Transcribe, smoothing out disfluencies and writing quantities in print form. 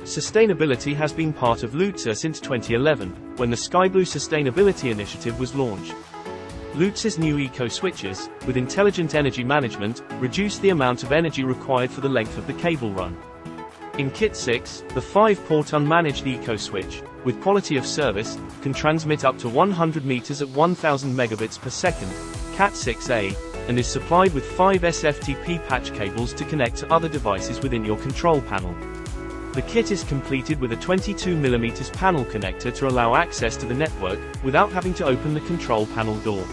Sustainability has been part of Lutze since 2011, when the Skyblue Sustainability Initiative was launched. Lutze's new eco-switches, with intelligent energy management, reduce the amount of energy required for the length of the cable run. In Kit 6, the 5-port unmanaged eco-switch, with quality of service, can transmit up to 100 meters at 1000 megabits per second, Cat.6A, and is supplied with 5 SFTP patch cables to connect to other devices within your control panel. The kit is completed with a 22mm panel connector to allow access to the network, without having to open the control panel door.